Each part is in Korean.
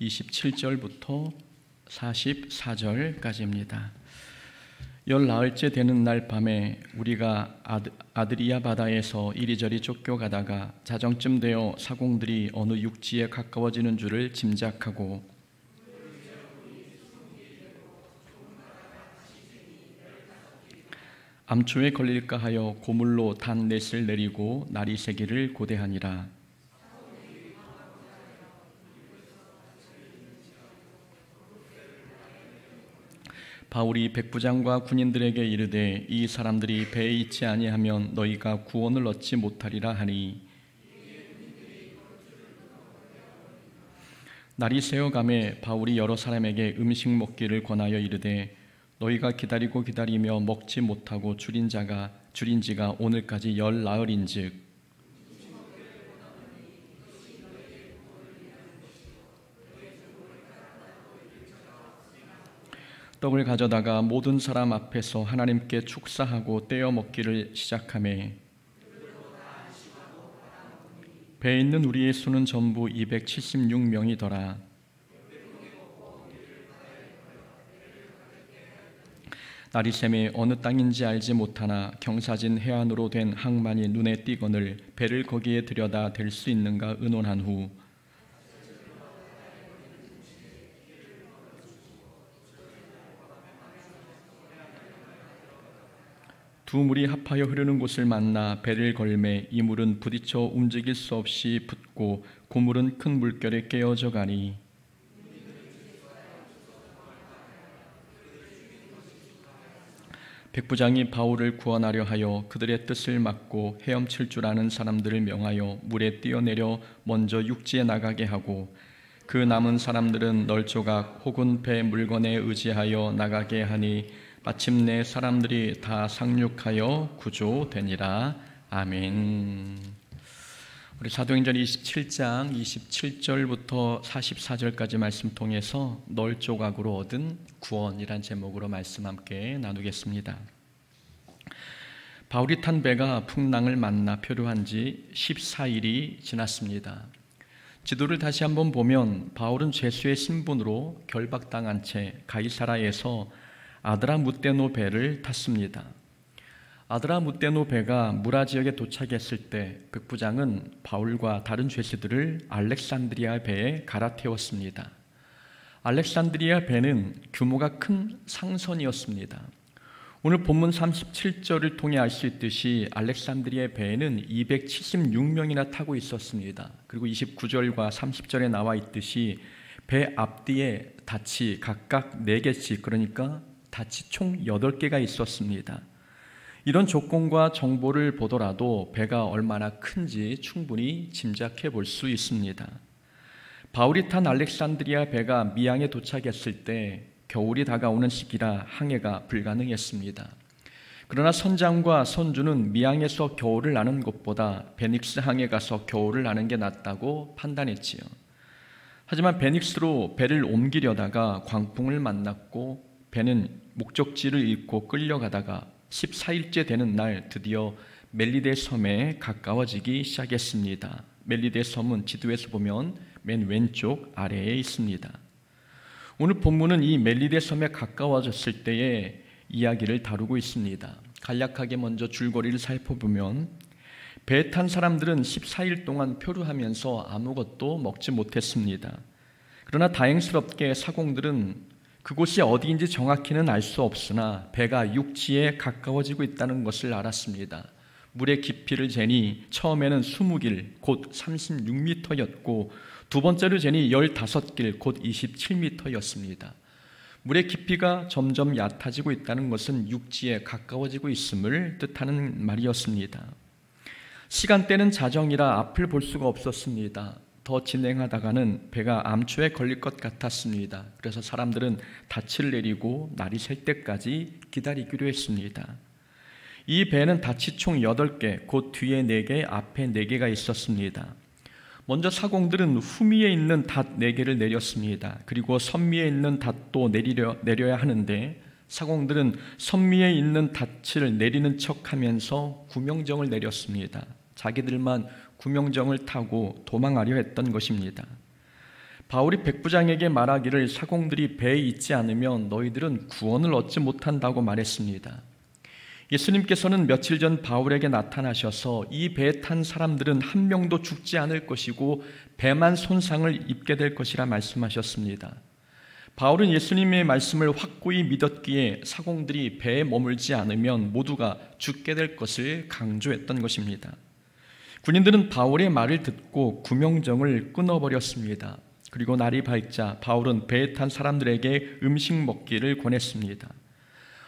27절부터 44절까지입니다. 열 나흘째 되는 날 밤에 우리가 아드리아 바다에서 이리저리 쫓겨가다가 자정쯤 되어 사공들이 어느 육지에 가까워지는 줄을 짐작하고 암초에 걸릴까 하여 고물로 단 넷을 내리고 날이 새기를 고대하니라. 바울이 백부장과 군인들에게 이르되 이 사람들이 배에 있지 아니하면 너희가 구원을 얻지 못하리라 하니, 날이 새어가매 바울이 여러 사람에게 음식 먹기를 권하여 이르되 너희가 기다리고 기다리며 먹지 못하고 줄인 지가 오늘까지 열 나흘인즉 떡을 가져다가 모든 사람 앞에서 하나님께 축사하고 떼어 먹기를 시작하매 배에 있는 우리의 수는 전부 276명이더라. 날이 새매 어느 땅인지 알지 못하나 경사진 해안으로 된 항만이 눈에 띄거늘 배를 거기에 들여다 댈 수 있는가 의논한 후 두 물이 합하여 흐르는 곳을 만나 배를 걸매 이 물은 부딪혀 움직일 수 없이 붙고 고물은 큰 물결에 깨어져 가니 백부장이 바울을 구원하려 하여 그들의 뜻을 막고 헤엄칠 줄 아는 사람들을 명하여 물에 뛰어내려 먼저 육지에 나가게 하고 그 남은 사람들은 널조각 혹은 배 물건에 의지하여 나가게 하니 마침내 사람들이 다 상륙하여 구조되니라. 아멘. 우리 사도행전 27장 27절부터 44절까지 말씀 통해서 널조각으로 얻은 구원이란 제목으로 말씀 함께 나누겠습니다. 바울이 탄 배가 풍랑을 만나 표류한 지 14일이 지났습니다. 지도를 다시 한번 보면 바울은 죄수의 신분으로 결박당한 채 가이사라에서 아드라무떼노 배를 탔습니다. 아드라무떼노 배가 무라 지역에 도착했을 때 백부장은 바울과 다른 죄수들을 알렉산드리아 배에 갈아태웠습니다. 알렉산드리아 배는 규모가 큰 상선이었습니다. 오늘 본문 37절을 통해 알 수 있듯이 알렉산드리아 배에는 276명이나 타고 있었습니다. 그리고 29절과 30절에 나와 있듯이 배 앞뒤에 닻이 각각 4개씩, 그러니까 닻이 총 8개가 있었습니다. 이런 조건과 정보를 보더라도 배가 얼마나 큰지 충분히 짐작해 볼 수 있습니다. 바울이 탄 알렉산드리아 배가 미항에 도착했을 때 겨울이 다가오는 시기라 항해가 불가능했습니다. 그러나 선장과 선주는 미항에서 겨울을 나는 것보다 베닉스 항에 가서 겨울을 나는 게 낫다고 판단했지요. 하지만 베닉스로 배를 옮기려다가 광풍을 만났고 배는 목적지를 잃고 끌려가다가 14일째 되는 날 드디어 멜리데 섬에 가까워지기 시작했습니다. 멜리데 섬은 지도에서 보면 맨 왼쪽 아래에 있습니다. 오늘 본문은 이 멜리데 섬에 가까워졌을 때의 이야기를 다루고 있습니다. 간략하게 먼저 줄거리를 살펴보면 배에 탄 사람들은 14일 동안 표류하면서 아무것도 먹지 못했습니다. 그러나 다행스럽게 사공들은 그곳이 어디인지 정확히는 알 수 없으나 배가 육지에 가까워지고 있다는 것을 알았습니다. 물의 깊이를 재니 처음에는 20길 곧 36m였고 두 번째로 재니 15길 곧 27m였습니다. 물의 깊이가 점점 얕아지고 있다는 것은 육지에 가까워지고 있음을 뜻하는 말이었습니다. 시간대는 자정이라 앞을 볼 수가 없었습니다. 더 진행하다가는 배가 암초에 걸릴 것 같았습니다. 그래서 사람들은 닻을 내리고 날이 셀 때까지 기다리기로 했습니다. 이 배는 닻이 총 8개, 곧 뒤에 4개, 앞에 4개가 있었습니다. 먼저 사공들은 후미에 있는 닷 4개를 내렸습니다. 그리고 선미에 있는 닷도 내려야 하는데 사공들은 선미에 있는 닷을 내리는 척하면서 구명정을 내렸습니다. 자기들만 구명정을 타고 도망하려 했던 것입니다. 바울이 백부장에게 말하기를 사공들이 배에 있지 않으면 너희들은 구원을 얻지 못한다고 말했습니다. 예수님께서는 며칠 전 바울에게 나타나셔서 이 배에 탄 사람들은 한 명도 죽지 않을 것이고 배만 손상을 입게 될 것이라 말씀하셨습니다. 바울은 예수님의 말씀을 확고히 믿었기에 사공들이 배에 머물지 않으면 모두가 죽게 될 것을 강조했던 것입니다. 군인들은 바울의 말을 듣고 구명정을 끊어버렸습니다. 그리고 날이 밝자 바울은 배에 탄 사람들에게 음식 먹기를 권했습니다.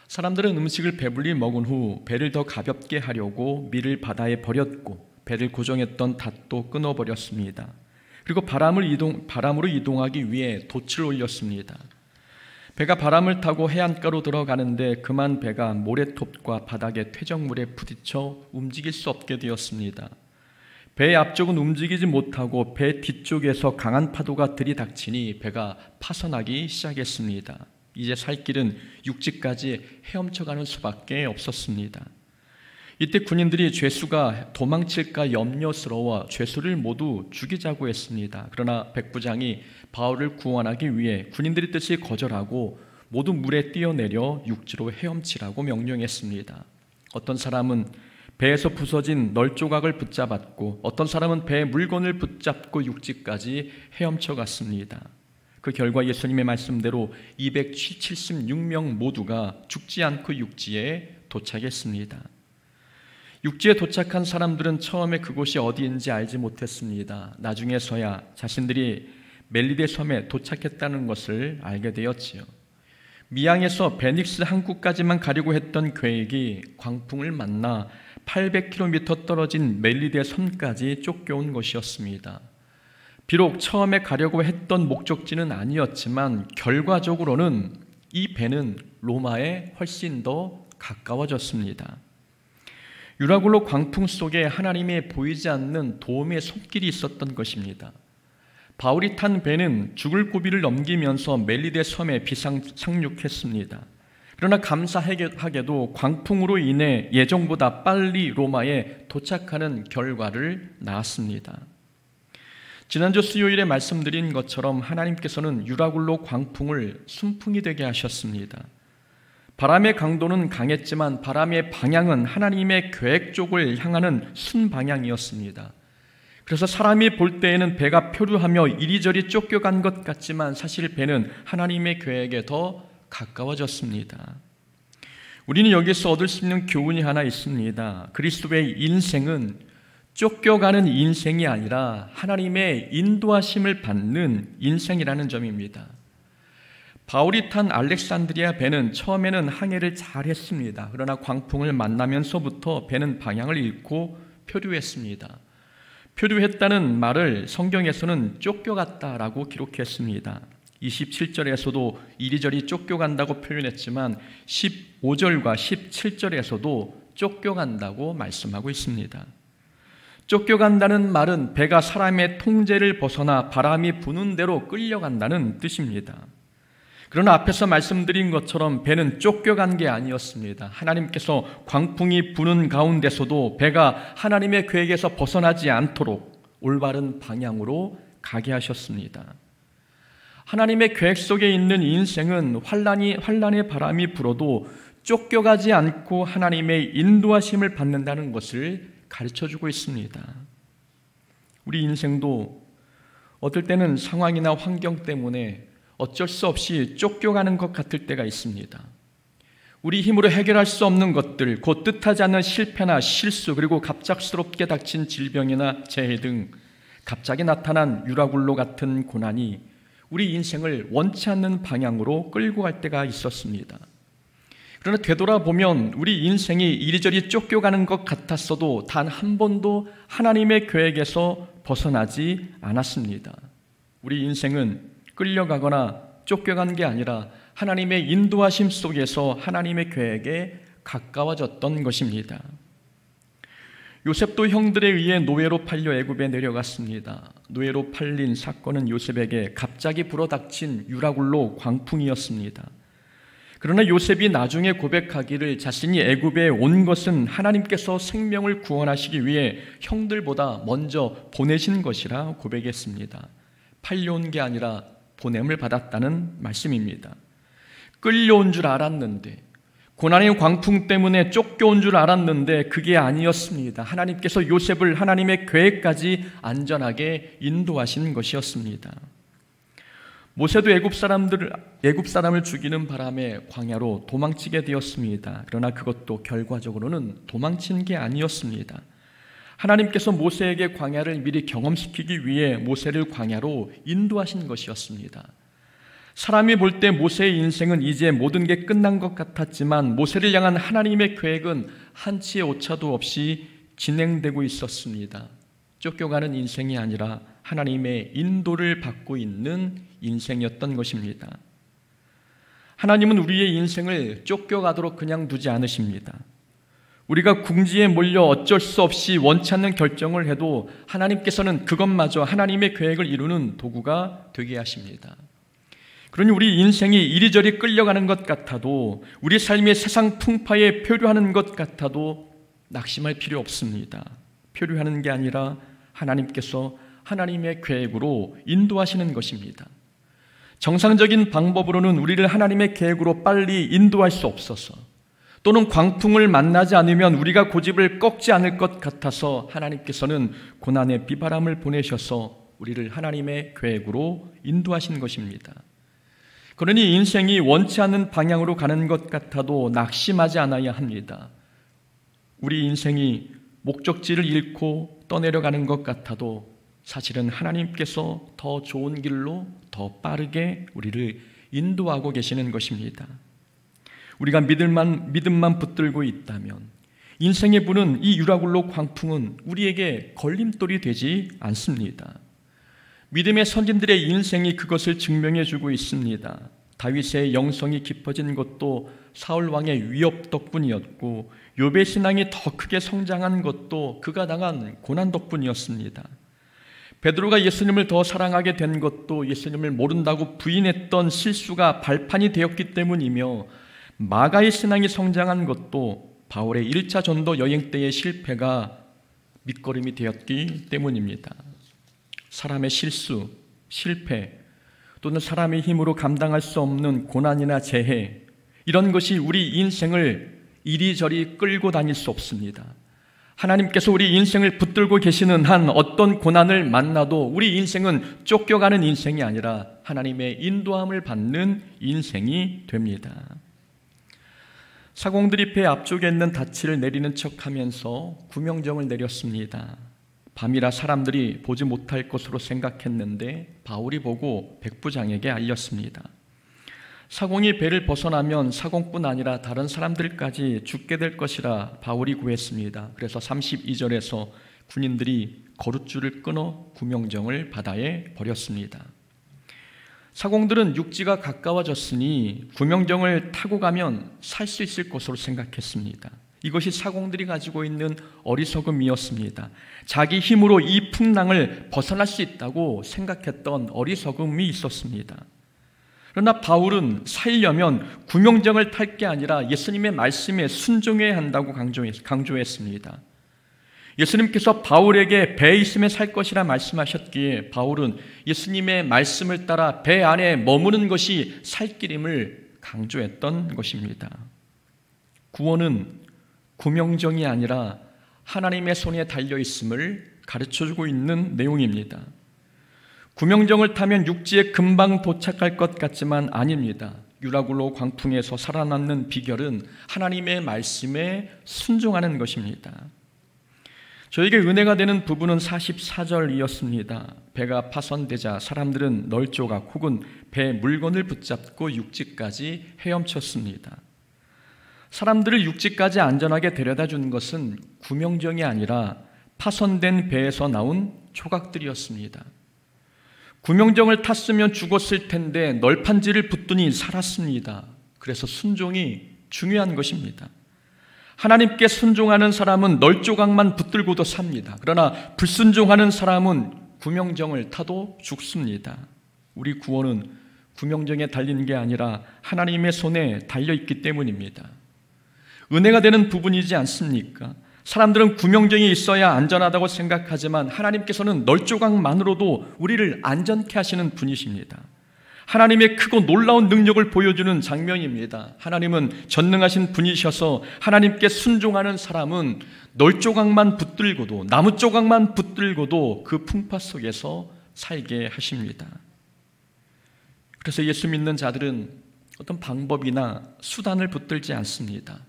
사람들은 음식을 배불리 먹은 후 배를 더 가볍게 하려고 밀을 바다에 버렸고 배를 고정했던 닷도 끊어버렸습니다. 그리고 바람으로 이동하기 위해 돛을 올렸습니다. 배가 바람을 타고 해안가로 들어가는데 그만 배가 모래톱과 바닥의 퇴적물에 부딪혀 움직일 수 없게 되었습니다. 배의 앞쪽은 움직이지 못하고 배 뒤쪽에서 강한 파도가 들이닥치니 배가 파선하기 시작했습니다. 이제 살 길은 육지까지 헤엄쳐가는 수밖에 없었습니다. 이때 군인들이 죄수가 도망칠까 염려스러워 죄수를 모두 죽이자고 했습니다. 그러나 백부장이 바울을 구원하기 위해 군인들의 뜻을 거절하고 모두 물에 뛰어내려 육지로 헤엄치라고 명령했습니다. 어떤 사람은 배에서 부서진 널조각을 붙잡았고 어떤 사람은 배의 물건을 붙잡고 육지까지 헤엄쳐 갔습니다. 그 결과 예수님의 말씀대로 276명 모두가 죽지 않고 육지에 도착했습니다. 육지에 도착한 사람들은 처음에 그곳이 어디인지 알지 못했습니다. 나중에서야 자신들이 멜리데 섬에 도착했다는 것을 알게 되었지요. 미양에서 베닉스 항구까지만 가려고 했던 계획이 광풍을 만나 800km 떨어진 멜리데 섬까지 쫓겨온 것이었습니다. 비록 처음에 가려고 했던 목적지는 아니었지만 결과적으로는 이 배는 로마에 훨씬 더 가까워졌습니다. 유라굴로 광풍 속에 하나님의 보이지 않는 도움의 손길이 있었던 것입니다. 바울이 탄 배는 죽을 고비를 넘기면서 멜리데 섬에 비상착륙했습니다. 그러나 감사하게도 광풍으로 인해 예정보다 빨리 로마에 도착하는 결과를 낳았습니다. 지난주 수요일에 말씀드린 것처럼 하나님께서는 유라굴로 광풍을 순풍이 되게 하셨습니다. 바람의 강도는 강했지만 바람의 방향은 하나님의 계획 쪽을 향하는 순방향이었습니다. 그래서 사람이 볼 때에는 배가 표류하며 이리저리 쫓겨간 것 같지만 사실 배는 하나님의 계획에 더 가까워졌습니다. 우리는 여기서 얻을 수 있는 교훈이 하나 있습니다. 그리스도의 인생은 쫓겨가는 인생이 아니라 하나님의 인도하심을 받는 인생이라는 점입니다. 바울이 탄 알렉산드리아 배는 처음에는 항해를 잘 했습니다. 그러나 광풍을 만나면서부터 배는 방향을 잃고 표류했습니다. 표류했다는 말을 성경에서는 쫓겨갔다라고 기록했습니다. 27절에서도 이리저리 쫓겨간다고 표현했지만 15절과 17절에서도 쫓겨간다고 말씀하고 있습니다. 쫓겨간다는 말은 배가 사람의 통제를 벗어나 바람이 부는 대로 끌려간다는 뜻입니다. 그러나 앞에서 말씀드린 것처럼 배는 쫓겨간 게 아니었습니다. 하나님께서 광풍이 부는 가운데서도 배가 하나님의 계획에서 벗어나지 않도록 올바른 방향으로 가게 하셨습니다. 하나님의 계획 속에 있는 인생은 환란의 바람이 불어도 쫓겨가지 않고 하나님의 인도하심을 받는다는 것을 가르쳐주고 있습니다. 우리 인생도 어떨 때는 상황이나 환경 때문에 어쩔 수 없이 쫓겨가는 것 같을 때가 있습니다. 우리 힘으로 해결할 수 없는 것들, 곧 뜻하지 않은 실패나 실수, 그리고 갑작스럽게 닥친 질병이나 재해 등 갑자기 나타난 유라굴로 같은 고난이 우리 인생을 원치 않는 방향으로 끌고 갈 때가 있었습니다. 그러나 되돌아보면 우리 인생이 이리저리 쫓겨가는 것 같았어도 단 한 번도 하나님의 계획에서 벗어나지 않았습니다. 우리 인생은 끌려가거나 쫓겨간 게 아니라 하나님의 인도하심 속에서 하나님의 계획에 가까워졌던 것입니다. 요셉도 형들에 의해 노예로 팔려 애굽에 내려갔습니다. 노예로 팔린 사건은 요셉에게 갑자기 불어닥친 유라굴로 광풍이었습니다. 그러나 요셉이 나중에 고백하기를 자신이 애굽에 온 것은 하나님께서 생명을 구원하시기 위해 형들보다 먼저 보내신 것이라 고백했습니다. 팔려온 게 아니라 보냄을 받았다는 말씀입니다. 끌려온 줄 알았는데, 고난의 광풍 때문에 쫓겨온 줄 알았는데 그게 아니었습니다. 하나님께서 요셉을 하나님의 계획까지 안전하게 인도하신 것이었습니다. 모세도 애굽 사람을 죽이는 바람에 광야로 도망치게 되었습니다. 그러나 그것도 결과적으로는 도망친 게 아니었습니다. 하나님께서 모세에게 광야를 미리 경험시키기 위해 모세를 광야로 인도하신 것이었습니다. 사람이 볼 때 모세의 인생은 이제 모든 게 끝난 것 같았지만 모세를 향한 하나님의 계획은 한치의 오차도 없이 진행되고 있었습니다. 쫓겨가는 인생이 아니라 하나님의 인도를 받고 있는 인생이었던 것입니다. 하나님은 우리의 인생을 쫓겨가도록 그냥 두지 않으십니다. 우리가 궁지에 몰려 어쩔 수 없이 원치 않는 결정을 해도 하나님께서는 그것마저 하나님의 계획을 이루는 도구가 되게 하십니다. 그러니 우리 인생이 이리저리 끌려가는 것 같아도, 우리 삶의 세상 풍파에 표류하는 것 같아도 낙심할 필요 없습니다. 표류하는 게 아니라 하나님께서 하나님의 계획으로 인도하시는 것입니다. 정상적인 방법으로는 우리를 하나님의 계획으로 빨리 인도할 수 없어서, 또는 광풍을 만나지 않으면 우리가 고집을 꺾지 않을 것 같아서 하나님께서는 고난의 비바람을 보내셔서 우리를 하나님의 계획으로 인도하신 것입니다. 그러니 인생이 원치 않는 방향으로 가는 것 같아도 낙심하지 않아야 합니다. 우리 인생이 목적지를 잃고 떠내려가는 것 같아도 사실은 하나님께서 더 좋은 길로 더 빠르게 우리를 인도하고 계시는 것입니다. 우리가 믿음만 붙들고 있다면 인생에 부는 이 유라굴로 광풍은 우리에게 걸림돌이 되지 않습니다. 믿음의 선진들의 인생이 그것을 증명해주고 있습니다. 다윗의 영성이 깊어진 것도 사울 왕의 위협 덕분이었고, 욥의 신앙이 더 크게 성장한 것도 그가 당한 고난 덕분이었습니다. 베드로가 예수님을 더 사랑하게 된 것도 예수님을 모른다고 부인했던 실수가 발판이 되었기 때문이며, 마가의 신앙이 성장한 것도 바울의 1차 전도 여행 때의 실패가 밑거름이 되었기 때문입니다. 사람의 실수, 실패, 또는 사람의 힘으로 감당할 수 없는 고난이나 재해, 이런 것이 우리 인생을 이리저리 끌고 다닐 수 없습니다. 하나님께서 우리 인생을 붙들고 계시는 한 어떤 고난을 만나도 우리 인생은 쫓겨가는 인생이 아니라 하나님의 인도함을 받는 인생이 됩니다. 사공들이 배 앞쪽에 있는 닻을 내리는 척하면서 구명정을 내렸습니다. 밤이라 사람들이 보지 못할 것으로 생각했는데 바울이 보고 백부장에게 알렸습니다. 사공이 배를 벗어나면 사공뿐 아니라 다른 사람들까지 죽게 될 것이라 바울이 구했습니다. 그래서 32절에서 군인들이 거룻줄을 끊어 구명정을 바다에 버렸습니다. 사공들은 육지가 가까워졌으니 구명정을 타고 가면 살 수 있을 것으로 생각했습니다. 이것이 사공들이 가지고 있는 어리석음이었습니다. 자기 힘으로 이 풍랑을 벗어날 수 있다고 생각했던 어리석음이 있었습니다. 그러나 바울은 살려면 구명정을 탈 게 아니라 예수님의 말씀에 순종해야 한다고 강조했습니다. 예수님께서 바울에게 배에 있으면 살 것이라 말씀하셨기에 바울은 예수님의 말씀을 따라 배 안에 머무는 것이 살 길임을 강조했던 것입니다. 구원은 구명정이 아니라 하나님의 손에 달려있음을 가르쳐주고 있는 내용입니다. 구명정을 타면 육지에 금방 도착할 것 같지만 아닙니다. 유라굴로 광풍에서 살아남는 비결은 하나님의 말씀에 순종하는 것입니다. 저에게 은혜가 되는 부분은 44절이었습니다. 배가 파손되자 사람들은 널조각 혹은 배 물건을 붙잡고 육지까지 헤엄쳤습니다. 사람들을 육지까지 안전하게 데려다 준 것은 구명정이 아니라 파손된 배에서 나온 조각들이었습니다. 구명정을 탔으면 죽었을 텐데 널판지를 붙더니 살았습니다. 그래서 순종이 중요한 것입니다. 하나님께 순종하는 사람은 널조각만 붙들고도 삽니다. 그러나 불순종하는 사람은 구명정을 타도 죽습니다. 우리 구원은 구명정에 달린 게 아니라 하나님의 손에 달려있기 때문입니다. 은혜가 되는 부분이지 않습니까? 사람들은 구명정이 있어야 안전하다고 생각하지만 하나님께서는 널조각만으로도 우리를 안전케 하시는 분이십니다. 하나님의 크고 놀라운 능력을 보여주는 장면입니다. 하나님은 전능하신 분이셔서 하나님께 순종하는 사람은 널조각만 붙들고도, 나무 조각만 붙들고도 그 풍파 속에서 살게 하십니다. 그래서 예수 믿는 자들은 어떤 방법이나 수단을 붙들지 않습니다.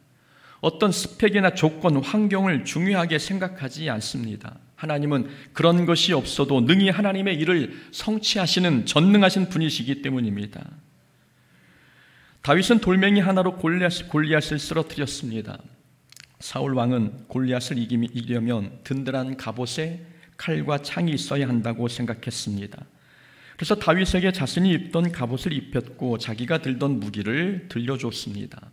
어떤 스펙이나 조건, 환경을 중요하게 생각하지 않습니다. 하나님은 그런 것이 없어도 능히 하나님의 일을 성취하시는 전능하신 분이시기 때문입니다. 다윗은 돌멩이 하나로 골리앗을 쓰러뜨렸습니다. 사울 왕은 골리앗을 이기려면 든든한 갑옷에 칼과 창이 있어야 한다고 생각했습니다. 그래서 다윗에게 자신이 입던 갑옷을 입혔고 자기가 들던 무기를 들려줬습니다.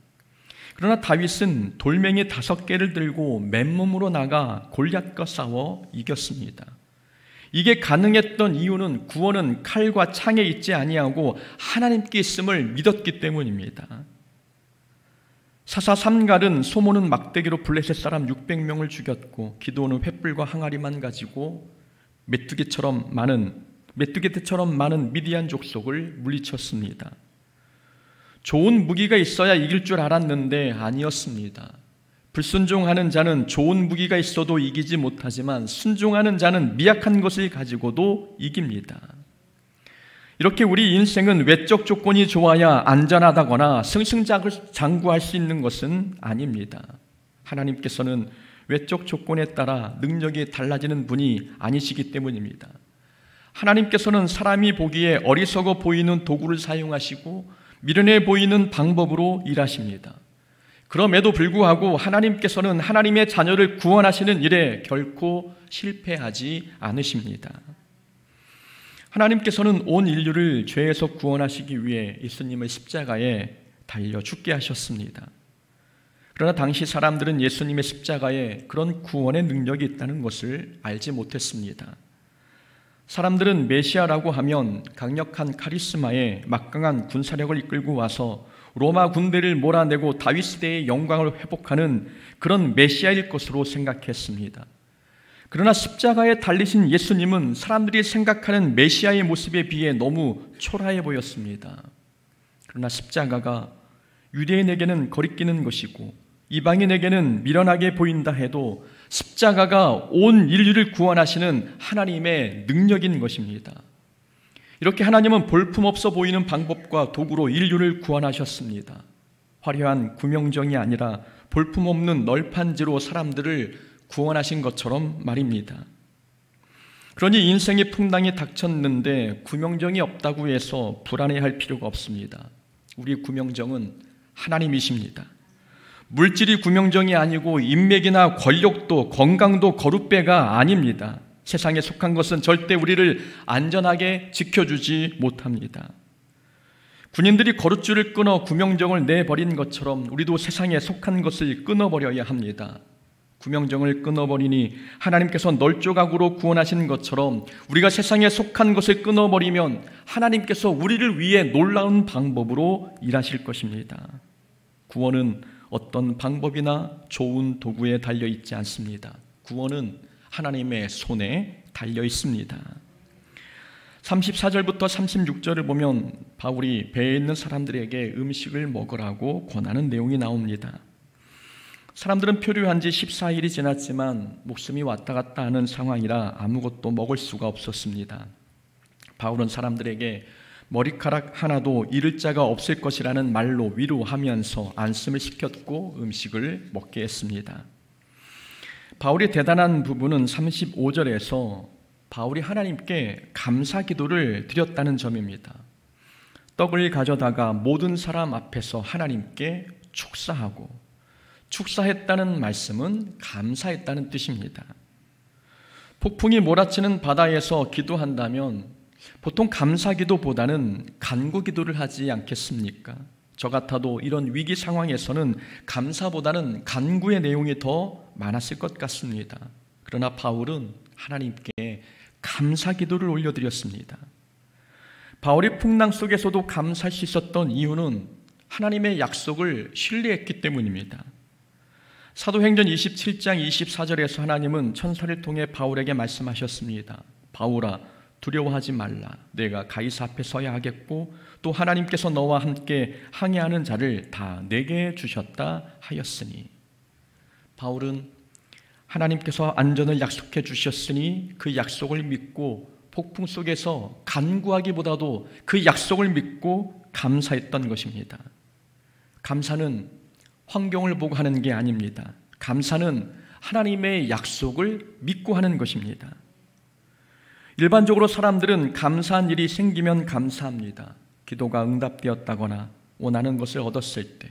그러나 다윗은 돌멩이 5개를 들고 맨몸으로 나가 골리앗과 싸워 이겼습니다. 이게 가능했던 이유는 구원은 칼과 창에 있지 아니하고 하나님께 있음을 믿었기 때문입니다. 사사 삼갈은 소모는 막대기로 블레셋 사람 600명을 죽였고 기드온은 횃불과 항아리만 가지고 메뚜기처럼 많은 미디안 족속을 물리쳤습니다. 좋은 무기가 있어야 이길 줄 알았는데 아니었습니다. 불순종하는 자는 좋은 무기가 있어도 이기지 못하지만 순종하는 자는 미약한 것을 가지고도 이깁니다. 이렇게 우리 인생은 외적 조건이 좋아야 안전하다거나 승승장구할 수 있는 것은 아닙니다. 하나님께서는 외적 조건에 따라 능력이 달라지는 분이 아니시기 때문입니다. 하나님께서는 사람이 보기에 어리석어 보이는 도구를 사용하시고 미련해 보이는 방법으로 일하십니다. 그럼에도 불구하고 하나님께서는 하나님의 자녀를 구원하시는 일에 결코 실패하지 않으십니다. 하나님께서는 온 인류를 죄에서 구원하시기 위해 예수님을 십자가에 달려 죽게 하셨습니다. 그러나 당시 사람들은 예수님의 십자가에 그런 구원의 능력이 있다는 것을 알지 못했습니다. 사람들은 메시아라고 하면 강력한 카리스마에 막강한 군사력을 이끌고 와서 로마 군대를 몰아내고 다윗 시대의 영광을 회복하는 그런 메시아일 것으로 생각했습니다. 그러나 십자가에 달리신 예수님은 사람들이 생각하는 메시아의 모습에 비해 너무 초라해 보였습니다. 그러나 십자가가 유대인에게는 거리끼는 것이고 이방인에게는 미련하게 보인다 해도 십자가가 온 인류를 구원하시는 하나님의 능력인 것입니다. 이렇게 하나님은 볼품없어 보이는 방법과 도구로 인류를 구원하셨습니다. 화려한 구명정이 아니라 볼품없는 널판지로 사람들을 구원하신 것처럼 말입니다. 그러니 인생의 풍랑이 닥쳤는데 구명정이 없다고 해서 불안해할 필요가 없습니다. 우리 구명정은 하나님이십니다. 물질이 구명정이 아니고 인맥이나 권력도 건강도 거룻배가 아닙니다. 세상에 속한 것은 절대 우리를 안전하게 지켜주지 못합니다. 군인들이 거룻줄을 끊어 구명정을 내버린 것처럼 우리도 세상에 속한 것을 끊어버려야 합니다. 구명정을 끊어버리니 하나님께서 널조각으로 구원하신 것처럼 우리가 세상에 속한 것을 끊어버리면 하나님께서 우리를 위해 놀라운 방법으로 일하실 것입니다. 구원은 어떤 방법이나 좋은 도구에 달려 있지 않습니다. 구원은 하나님의 손에 달려 있습니다. 34절부터 36절을 보면 바울이 배에 있는 사람들에게 음식을 먹으라고 권하는 내용이 나옵니다. 사람들은 표류한 지 14일이 지났지만 목숨이 왔다 갔다 하는 상황이라 아무것도 먹을 수가 없었습니다. 바울은 사람들에게 머리카락 하나도 잃을 자가 없을 것이라는 말로 위로하면서 안심을 시켰고 음식을 먹게 했습니다. 바울이 대단한 부분은 35절에서 바울이 하나님께 감사 기도를 드렸다는 점입니다. 떡을 가져다가 모든 사람 앞에서 하나님께 축사했다는 말씀은 감사했다는 뜻입니다. 폭풍이 몰아치는 바다에서 기도한다면 보통 감사 기도보다는 간구 기도를 하지 않겠습니까? 저 같아도 이런 위기 상황에서는 감사보다는 간구의 내용이 더 많았을 것 같습니다. 그러나 바울은 하나님께 감사 기도를 올려드렸습니다. 바울이 풍랑 속에서도 감사할 수 있었던 이유는 하나님의 약속을 신뢰했기 때문입니다. 사도행전 27장 24절에서 하나님은 천사를 통해 바울에게 말씀하셨습니다. 바울아, 두려워하지 말라. 내가 가이사 앞에 서야 하겠고 또 하나님께서 너와 함께 항해하는 자를 다 내게 주셨다 하였으니, 바울은 하나님께서 안전을 약속해 주셨으니 그 약속을 믿고 폭풍 속에서 간구하기보다도 그 약속을 믿고 감사했던 것입니다. 감사는 환경을 보고 하는 게 아닙니다. 감사는 하나님의 약속을 믿고 하는 것입니다. 일반적으로 사람들은 감사한 일이 생기면 감사합니다. 기도가 응답되었다거나 원하는 것을 얻었을 때,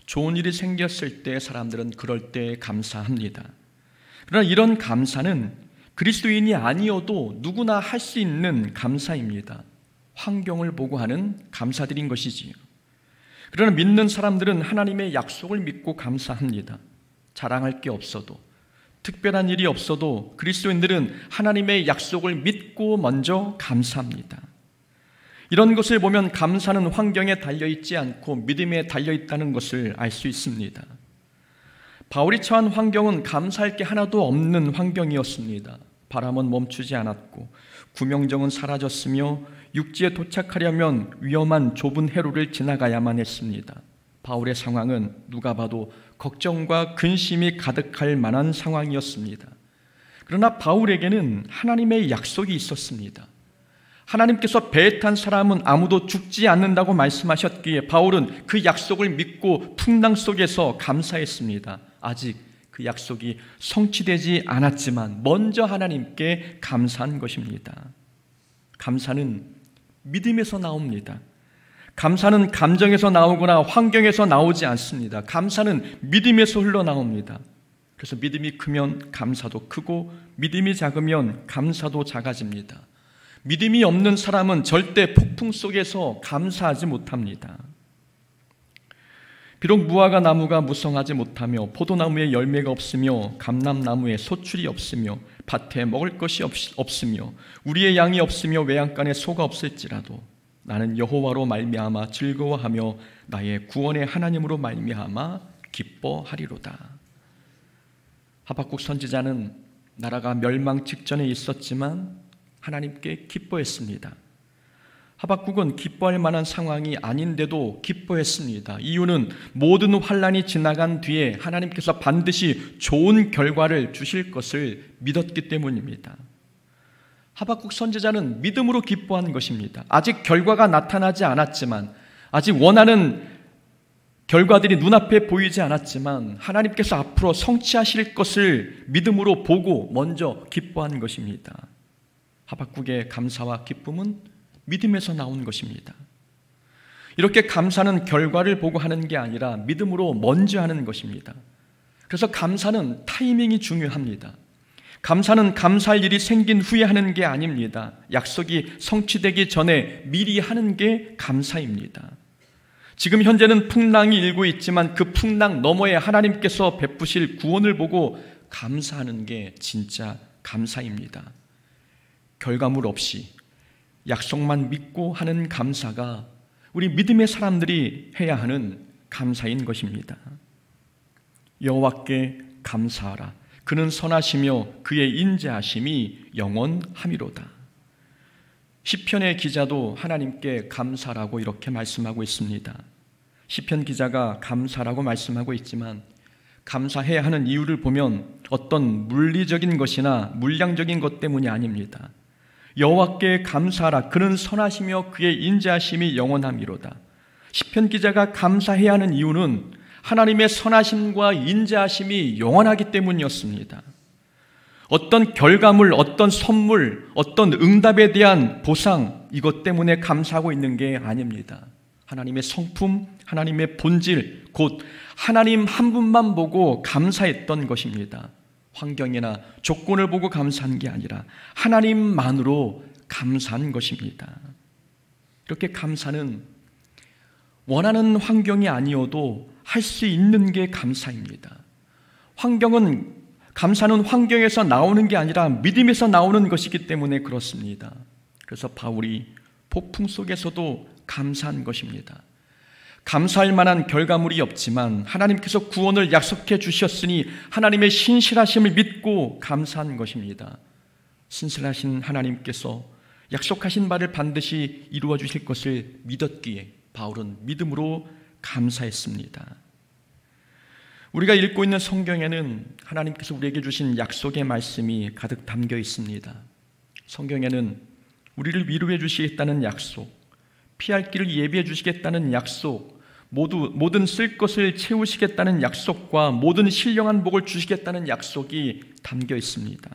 좋은 일이 생겼을 때 사람들은 그럴 때 감사합니다. 그러나 이런 감사는 그리스도인이 아니어도 누구나 할 수 있는 감사입니다. 환경을 보고 하는 감사드린 것이지요. 그러나 믿는 사람들은 하나님의 약속을 믿고 감사합니다. 자랑할 게 없어도, 특별한 일이 없어도 그리스도인들은 하나님의 약속을 믿고 먼저 감사합니다. 이런 것을 보면 감사는 환경에 달려있지 않고 믿음에 달려있다는 것을 알 수 있습니다. 바울이 처한 환경은 감사할 게 하나도 없는 환경이었습니다. 바람은 멈추지 않았고 구명정은 사라졌으며 육지에 도착하려면 위험한 좁은 해로를 지나가야만 했습니다. 바울의 상황은 누가 봐도 걱정과 근심이 가득할 만한 상황이었습니다. 그러나 바울에게는 하나님의 약속이 있었습니다. 하나님께서 배에 탄 사람은 아무도 죽지 않는다고 말씀하셨기에 바울은 그 약속을 믿고 풍랑 속에서 감사했습니다. 아직 그 약속이 성취되지 않았지만 먼저 하나님께 감사한 것입니다. 감사는 믿음에서 나옵니다. 감사는 감정에서 나오거나 환경에서 나오지 않습니다. 감사는 믿음에서 흘러나옵니다. 그래서 믿음이 크면 감사도 크고 믿음이 작으면 감사도 작아집니다. 믿음이 없는 사람은 절대 폭풍 속에서 감사하지 못합니다. 비록 무화과 나무가 무성하지 못하며 포도나무에 열매가 없으며 감람나무에 소출이 없으며 밭에 먹을 것이 없으며 우리의 양이 없으며 외양간에 소가 없을지라도 나는 여호와로 말미암아 즐거워하며 나의 구원의 하나님으로 말미암아 기뻐하리로다. 하박국 선지자는 나라가 멸망 직전에 있었지만 하나님께 기뻐했습니다. 하박국은 기뻐할 만한 상황이 아닌데도 기뻐했습니다. 이유는 모든 환난이 지나간 뒤에 하나님께서 반드시 좋은 결과를 주실 것을 믿었기 때문입니다. 하박국 선지자는 믿음으로 기뻐한 것입니다. 아직 결과가 나타나지 않았지만, 아직 원하는 결과들이 눈앞에 보이지 않았지만 하나님께서 앞으로 성취하실 것을 믿음으로 보고 먼저 기뻐한 것입니다. 하박국의 감사와 기쁨은 믿음에서 나온 것입니다. 이렇게 감사는 결과를 보고 하는 게 아니라 믿음으로 먼저 하는 것입니다. 그래서 감사는 타이밍이 중요합니다. 감사는 감사할 일이 생긴 후에 하는 게 아닙니다. 약속이 성취되기 전에 미리 하는 게 감사입니다. 지금 현재는 풍랑이 일고 있지만 그 풍랑 너머에 하나님께서 베푸실 구원을 보고 감사하는 게 진짜 감사입니다. 결과물 없이 약속만 믿고 하는 감사가 우리 믿음의 사람들이 해야 하는 감사인 것입니다. 여호와께 감사하라. 그는 선하시며 그의 인자하심이 영원함이로다. 시편의 기자도 하나님께 감사라고 이렇게 말씀하고 있습니다. 시편 기자가 감사라고 말씀하고 있지만 감사해야 하는 이유를 보면 어떤 물리적인 것이나 물량적인 것 때문이 아닙니다. 여호와께 감사하라. 그는 선하시며 그의 인자하심이 영원함이로다. 시편 기자가 감사해야 하는 이유는 하나님의 선하심과 인자하심이 영원하기 때문이었습니다. 어떤 결과물, 어떤 선물, 어떤 응답에 대한 보상, 이것 때문에 감사하고 있는 게 아닙니다. 하나님의 성품, 하나님의 본질, 곧 하나님 한 분만 보고 감사했던 것입니다. 환경이나 조건을 보고 감사한 게 아니라 하나님만으로 감사한 것입니다. 이렇게 감사는 원하는 환경이 아니어도 할 수 있는 게 감사입니다. 감사는 환경에서 나오는 게 아니라 믿음에서 나오는 것이기 때문에 그렇습니다. 그래서 바울이 폭풍 속에서도 감사한 것입니다. 감사할 만한 결과물이 없지만 하나님께서 구원을 약속해 주셨으니 하나님의 신실하심을 믿고 감사한 것입니다. 신실하신 하나님께서 약속하신 바를 반드시 이루어 주실 것을 믿었기에 바울은 믿음으로 감사했습니다. 우리가 읽고 있는 성경에는 하나님께서 우리에게 주신 약속의 말씀이 가득 담겨 있습니다. 성경에는 우리를 위로해 주시겠다는 약속, 피할 길을 예비해 주시겠다는 약속, 모든 쓸 것을 채우시겠다는 약속과 모든 신령한 복을 주시겠다는 약속이 담겨 있습니다.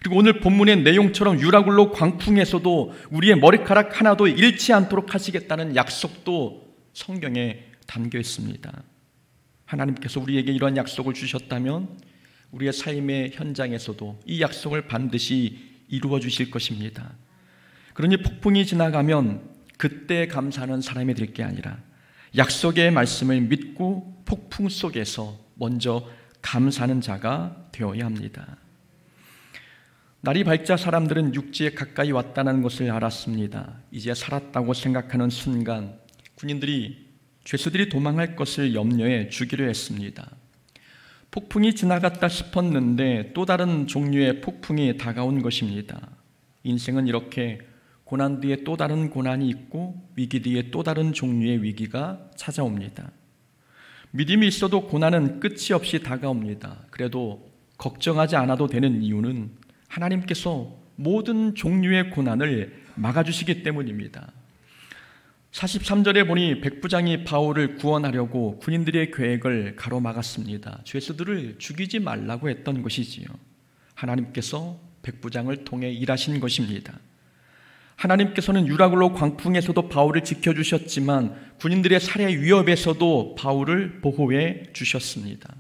그리고 오늘 본문의 내용처럼 유라굴로 광풍에서도 우리의 머리카락 하나도 잃지 않도록 하시겠다는 약속도 성경에 담겨 있습니다. 하나님께서 우리에게 이러한 약속을 주셨다면 우리의 삶의 현장에서도 이 약속을 반드시 이루어 주실 것입니다. 그러니 폭풍이 지나가면 그때 감사하는 사람이 될 게 아니라 약속의 말씀을 믿고 폭풍 속에서 먼저 감사하는 자가 되어야 합니다. 날이 밝자 사람들은 육지에 가까이 왔다는 것을 알았습니다. 이제 살았다고 생각하는 순간 군인들이 죄수들이 도망할 것을 염려해 주기로 했습니다. 폭풍이 지나갔다 싶었는데 또 다른 종류의 폭풍이 다가온 것입니다. 인생은 이렇게 고난 뒤에 또 다른 고난이 있고 위기 뒤에 또 다른 종류의 위기가 찾아옵니다. 믿음이 있어도 고난은 끝이 없이 다가옵니다. 그래도 걱정하지 않아도 되는 이유는 하나님께서 모든 종류의 고난을 막아주시기 때문입니다. 43절에 보니 백부장이 바울을 구원하려고 군인들의 계획을 가로막았습니다. 죄수들을 죽이지 말라고 했던 것이지요. 하나님께서 백부장을 통해 일하신 것입니다. 하나님께서는 유라굴로 광풍에서도 바울을 지켜주셨지만 군인들의 살해 위협에서도 바울을 보호해 주셨습니다.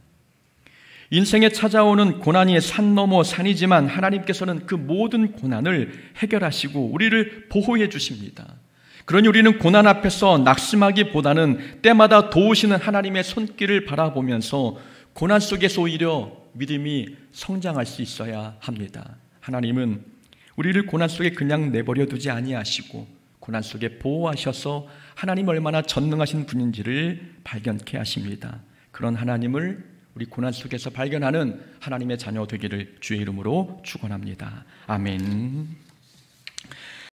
인생에 찾아오는 고난이 산 넘어 산이지만 하나님께서는 그 모든 고난을 해결하시고 우리를 보호해 주십니다. 그러니 우리는 고난 앞에서 낙심하기보다는 때마다 도우시는 하나님의 손길을 바라보면서 고난 속에서 오히려 믿음이 성장할 수 있어야 합니다. 하나님은 우리를 고난 속에 그냥 내버려 두지 아니하시고 고난 속에 보호하셔서 하나님 얼마나 전능하신 분인지를 발견케 하십니다. 그런 하나님을 우리 고난 속에서 발견하는 하나님의 자녀 되기를 주의 이름으로 축원합니다. 아멘.